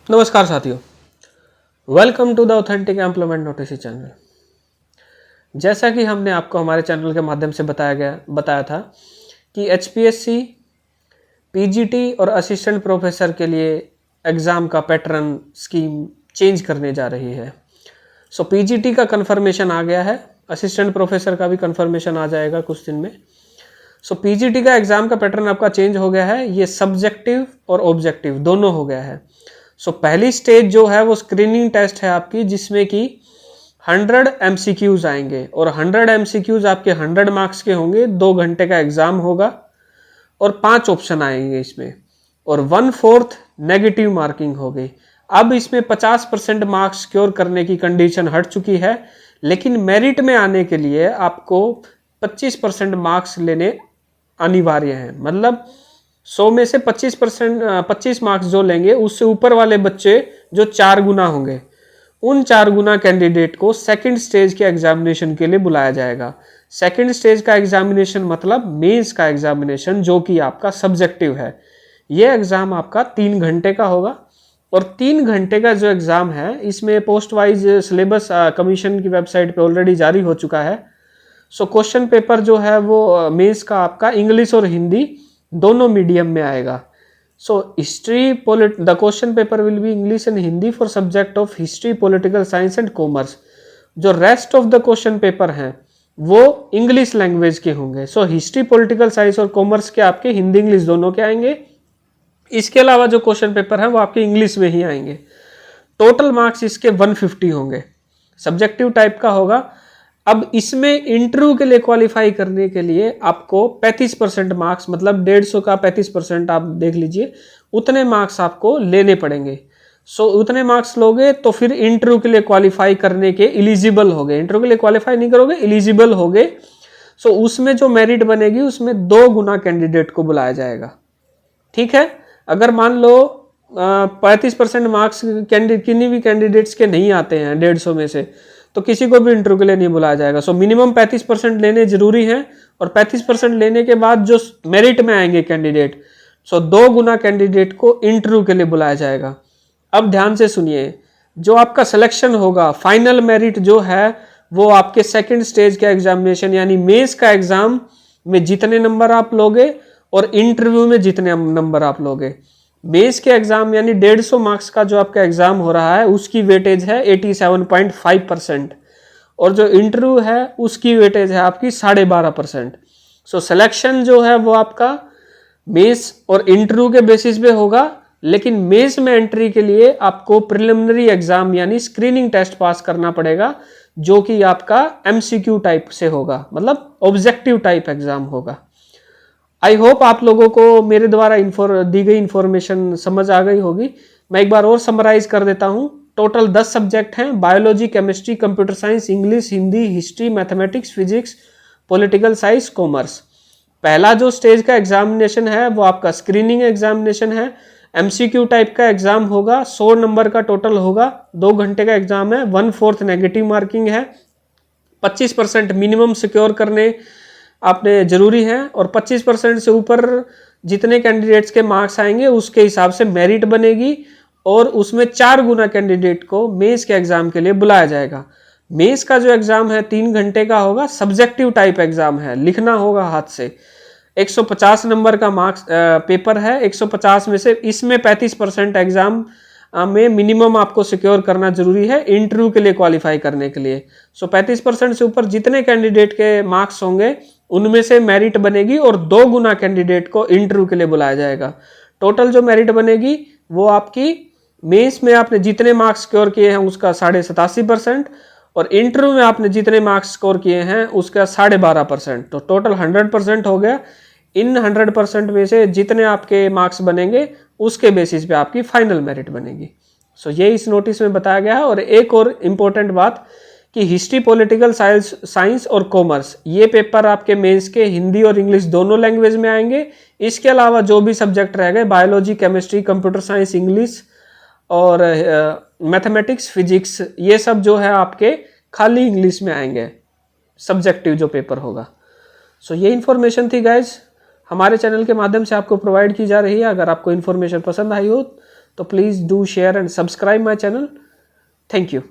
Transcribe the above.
नमस्कार साथियों, welcome to the authentic employment notice channel. जैसा कि हमने आपको हमारे चैनल के माध्यम से बताया था कि एचपीएससी, पीजीटी और असिस्टेंट प्रोफेसर के लिए एग्ज़ाम का पैटर्न स्कीम चेंज करने जा रही है। सो पीजीटी का कन्फर्मेशन आ गया है, असिस्टेंट प्रोफेसर का भी कन्फर्मेशन आ जाएगा कुछ दिन में। सो पीजीटी का एग्ज़ाम का पैटर्न आपका चेंज हो गया है, ये सब्जेक्टिव और ऑब्जेक्टिव दोनों हो गया है। सो पहली स्टेज जो है वो स्क्रीनिंग टेस्ट है आपकी, जिसमें कि 100 एमसीक्यूज आएंगे और 100 एमसीक्यूज आपके 100 मार्क्स के होंगे। 2 घंटे का एग्जाम होगा और 5 ऑप्शन आएंगे इसमें, और 1/4 नेगेटिव मार्किंग होगी। अब इसमें 50% मार्क्स सिक्योर करने की कंडीशन हट चुकी है, लेकिन मेरिट में आने के लिए आपको 25% मार्क्स लेने अनिवार्य हैं। मतलब 100 में से 25 मार्क्स जो लेंगे, उससे ऊपर वाले बच्चे जो 4 गुना होंगे, उन 4 गुना कैंडिडेट को सेकंड स्टेज के एग्जामिनेशन के लिए बुलाया जाएगा। सेकंड स्टेज का एग्जामिनेशन मतलब मेंस का एग्जामिनेशन, जो कि आपका सब्जेक्टिव है। यह एग्जाम आपका 3 घंटे का होगा, और 3 घंटे का जो एग्जाम है इसमें पोस्ट वाइज सिलेबस कमीशन की वेबसाइट पे ऑलरेडी जारी हो चुका है। सो क्वेश्चन पेपर जो है वो मेंस का आपका इंग्लिश और हिंदी दोनों मीडियम में आएगा। So the question paper will be English and Hindi for subject of history, political science and commerce. जो rest of the question paper हैं वो इंग्लिश लैंग्वेज के होंगे। सो हिस्ट्री, पॉलिटिकल साइंस और कॉमर्स के आपके हिंदी इंग्लिश दोनों के आएंगे। इसके अलावा जो क्वेश्चन पेपर है वो आपके इंग्लिश में ही आएंगे। टोटल मार्क्स इसके 150 होंगे, सब्जेक्टिव टाइप का होगा। अब इसमें इंटरव्यू के लिए क्वालिफाई करने के लिए आपको 35% मार्क्स, मतलब 150 का 35% आप देख लीजिए, उतने मार्क्स आपको लेने पड़ेंगे। सो उतने मार्क्स लोगे तो फिर इंटरव्यू के लिए क्वालिफाई करने के एलिजिबल होगे। इंटरव्यू के लिए क्वालिफाई नहीं करोगे, एलिजिबल होगे। सो उसमें जो मेरिट बनेगी उसमें 2 गुना कैंडिडेट को बुलाया जाएगा। ठीक है, अगर मान लो 35% मार्क्स किन्हीं भी कैंडिडेट्स के नहीं आते हैं 150 में से, तो किसी को भी इंटरव्यू के लिए नहीं बुलाया जाएगा। सो मिनिमम 35% लेने जरूरी है, और 35% लेने के बाद जो मेरिट में आएंगे कैंडिडेट, सो 2 गुना कैंडिडेट को इंटरव्यू के लिए बुलाया जाएगा। अब ध्यान से सुनिए, जो आपका सिलेक्शन होगा, फाइनल मेरिट जो है वो आपके सेकंड स्टेज का एग्जामिनेशन यानी मेंस का एग्जाम में जितने नंबर आप लोगे और इंटरव्यू में जितने नंबर आप लोगे। मेंस के एग्जाम यानी 150 मार्क्स का जो आपका एग्जाम हो रहा है उसकी वेटेज है 87.5%, और जो इंटरव्यू है उसकी वेटेज है आपकी 12.5%। सो सिलेक्शन जो है वो आपका मेंस और इंटरव्यू के बेसिस पे होगा, लेकिन मेंस में एंट्री के लिए आपको प्रिलिमिनरी एग्जाम यानी स्क्रीनिंग टेस्ट पास करना पड़ेगा, जो कि आपका एमसीक्यू टाइप से होगा, मतलब ऑब्जेक्टिव टाइप एग्जाम होगा। आई होप आप लोगों को मेरे द्वारा दी गई इंफॉर्मेशन समझ आ गई होगी। मैं एक बार और समराइज कर देता हूं। टोटल 10 सब्जेक्ट हैं: biology, chemistry, computer science, English, Hindi, history, mathematics, physics, political science, commerce. पहला जो स्टेज का एग्जामिनेशन है वो आपका स्क्रीनिंग एग्जामिनेशन है, एमसीक्यू टाइप का एग्जाम होगा। 100 नंबर का टोटल होगा, 2 घंटे का एग्जाम है, 1/4 नेगेटिव मार्किंग है। 25% मिनिमम सिक्योर करने आपने जरूरी है, और 25% से ऊपर जितने कैंडिडेट्स के मार्क्स आएंगे उसके हिसाब से मेरिट बनेगी, और उसमें 4 गुना कैंडिडेट को मेंस के एग्जाम के लिए बुलाया जाएगा। मेंस का जो एग्जाम है 3 घंटे का होगा, सब्जेक्टिव टाइप एग्जाम है, लिखना होगा हाथ से। 150 नंबर का मार्क्स पेपर है। 150 में से इसमें 35% एग्जाम में मिनिमम आपको सिक्योर करना जरूरी है इंटरव्यू के लिए क्वालिफाई करने के लिए। सो 35% से ऊपर जितने कैंडिडेट के मार्क्स होंगे उनमें से मेरिट बनेगी, और 2 गुना कैंडिडेट को इंटरव्यू के लिए बुलाया जाएगा। टोटल जो मेरिट बनेगी वो आपकी मेंस में आपने जितने मार्क्स स्कोर किए हैं उसका 87.5%, और इंटरव्यू में आपने जितने मार्क्स स्कोर किए हैं उसका 12.5%। तो टोटल 100% हो गया। इन 100% में से जितने आपके मार्क्स बनेंगे उसके बेसिस पे आपकी फाइनल मेरिट बनेगी। सो ये इस नोटिस में बताया गया है। और एक और इम्पोर्टेंट बात कि हिस्ट्री, पॉलिटिकल साइंस और कॉमर्स, ये पेपर आपके मेंस के हिंदी और इंग्लिश दोनों लैंग्वेज में आएंगे। इसके अलावा जो भी सब्जेक्ट रह गए, biology, chemistry, computer science, English और मैथमेटिक्स, फिजिक्स, ये सब जो है आपके खाली इंग्लिश में आएंगे, सब्जेक्टिव जो पेपर होगा। सो ये इन्फॉर्मेशन थी गाइज, हमारे चैनल के माध्यम से आपको प्रोवाइड की जा रही है। अगर आपको इन्फॉर्मेशन पसंद आई हो तो please do share and subscribe my channel. Thank you.